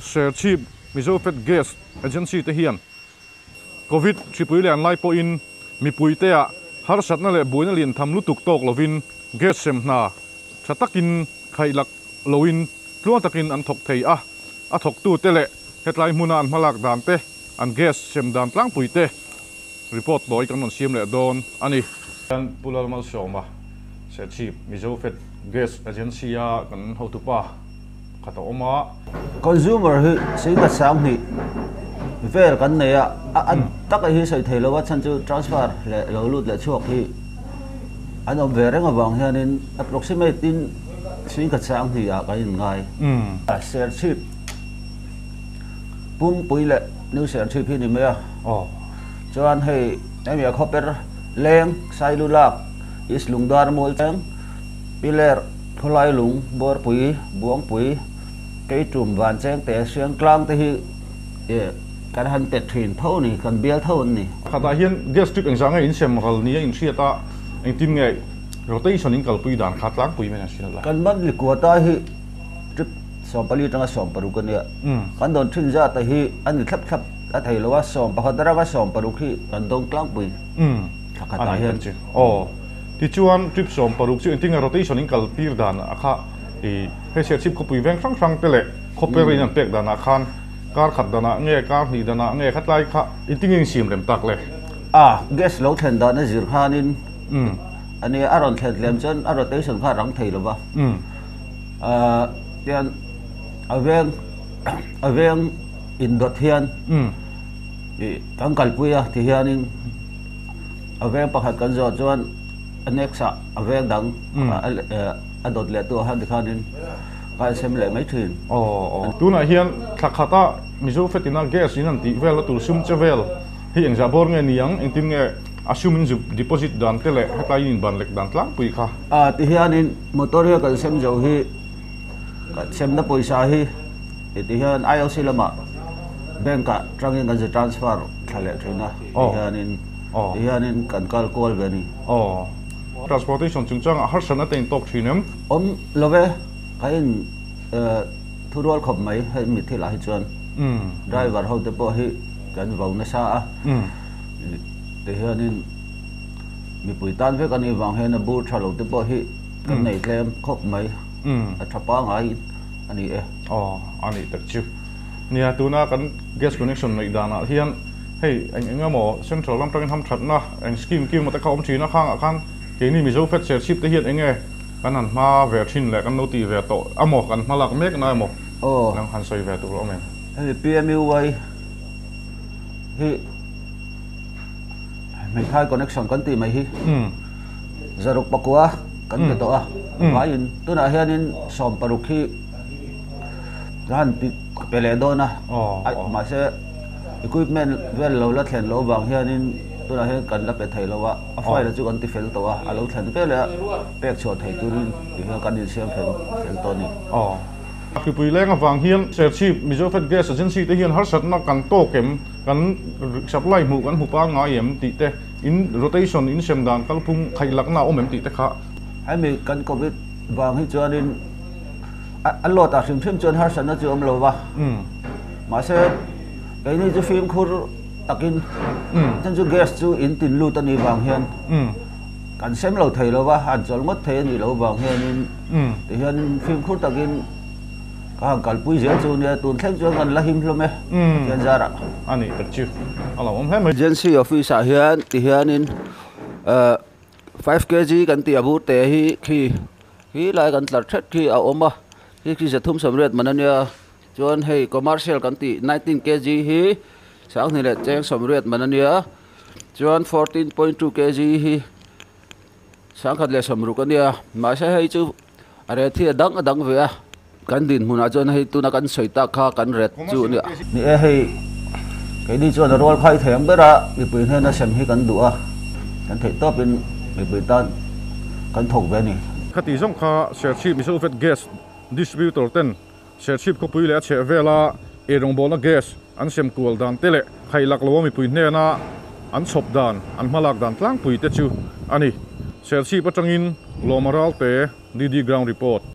share chip mizo fet gas agency te hian covid chipui le an lai po in mi puite a har satna le buina lin tham lu tuk tok lovin gas sem na thatakin khailak loin tluang takin an thok thei a thok tu te le hetlai hmuna an malak dan te an gas sem dan tlang puite report boy kan non sim le don ani kan pulal mal shoma se chip mizo fet gas agency a kan ho tu pa khata oma consumer hi singa sang hi vel kan nei a tak hi sai thelo wa chan chu transfer le lo lut le chuak hi an om ve reng awang hianin approximate in singa sang hi a kai ngai share chip pum pui le new share chip hi ni me chuan hei em ya copper leng cellular is lungdar mol tang pilar tholai lung bor pui buang pui cái trùm vàng chén té xuyên clang tới hi cái hành tết thuyền thâu này cần bia thâu này khata hian gas strip engzang in sem gal ni in thiata eng tim nge rotation in kalpui dan khatlang pui men asin la kan man li ko ta hi trip som pali tanga som paru kan ya kan don thin ja ta hi an thap thap a thei lo wa som pa khadara ga som paru khi kan dong klang pui khata hian ti chuan trip som paru chu in tinga rotation in kalpir dan akha he share chip ko pui veng sang sang tele copper in an pek dana khan kar khat dana nge kar ni dana nge khatlai kha itinging sim rem tak le gas lo thlen da na zir khanin ani aron thlet lem chen a rotation kha rang thei lova tian aveng in dot hian kan kalpuya ti hianin aveng pakhat kan zo chuan anexa aveng dang adot le to han dikhanin kai sem le mai thin tuna hian thakhata mizo fetina gas in an ti vel tu sum chevel hi eng jabor nge niang eng tim nge assuming deposit dan tele hetai in ban lek dan tlang pui kha ti hianin motor hi kan sem jo hi kan sem na poisa hi ti hian IOC lama bank ka trangin kan transfer thale thina ti hianin kan kal call veni transportation chungchang har sana ten tok thinem love kain thurol khop mai hai mi thila hi chuan driver ho te po hi kan vau na sa te hianin mi puitan ve kan i wang he na bur thalo te po hi kan nei tlem khop mai a thapa ngai ani ani tak chu nia tuna kan gas connection nei dana hian hei engamo central lam tangin ham that na eng scheme kim ma ta khom thina khang akhan cái này mizo fet share chip te hian enge kan han ma ve thin le kan noti ve to amo kan malak mek na amo nang han soi ve tu lo men he PMU wai hi mai thai connection kan ti mai hi zaruk pakwa kan te to in tu na hianin som paruk hi ran ti pele do na ma se equipment vel lo la thlen lo wang hianin tu na hian kan la pe thei lo wa a fai la chu kan ti fel to wa alo thlen pe le pek chho thei turin ti kan in siam fel to ni khi pui leng awang hian share chip mizo fet gas agency te hian har sat na kan to kem kan supply mu kan hupa nga yem ti te in rotation in sem dan kalpum khailak na omem ti te kha hai mi kan covid wang hi chuanin a lot a thim chuan har sat na chu om lo wa ma se cái này chú phim khur takin chân chú gas chú in tin lu tani vàng hiền cảnh xem lâu thầy lâu va hàn chọn mất thầy gì lâu vàng hiền thì hiền phim khur takin cả cả bụi dễ chú nè tuần thép cho gần là him luôn mẹ hiền ra ạ anh ấy thật chứ alo ông hết agency office hiền thì hiền in 5 kg kan ti abu te hi lai kan tlar thet khi a oma khi se thum samret manania chuan hei commercial kan ti 19 kg hi sang ni le cheng samret manania chuan 14.2 kg hi sang khat le samru kan ya ma se hei chu are thi dang ve a kan din huna chuan hei tuna kan soita kha kan ret chu ni hei cái đi chuan rol khai thèm bera mi pui he na sem hi kan du a kan thei top in mi pui tan kan thok ve ni khati jong kha share chip miso fet gas distributor ten share chip ko pui le che vela e rong bola gas an sem kual dan tele khailak lo mi pui ne na an chop dan an malak dan tlang pui te chu ani share chip atangin lomaral te DD ground report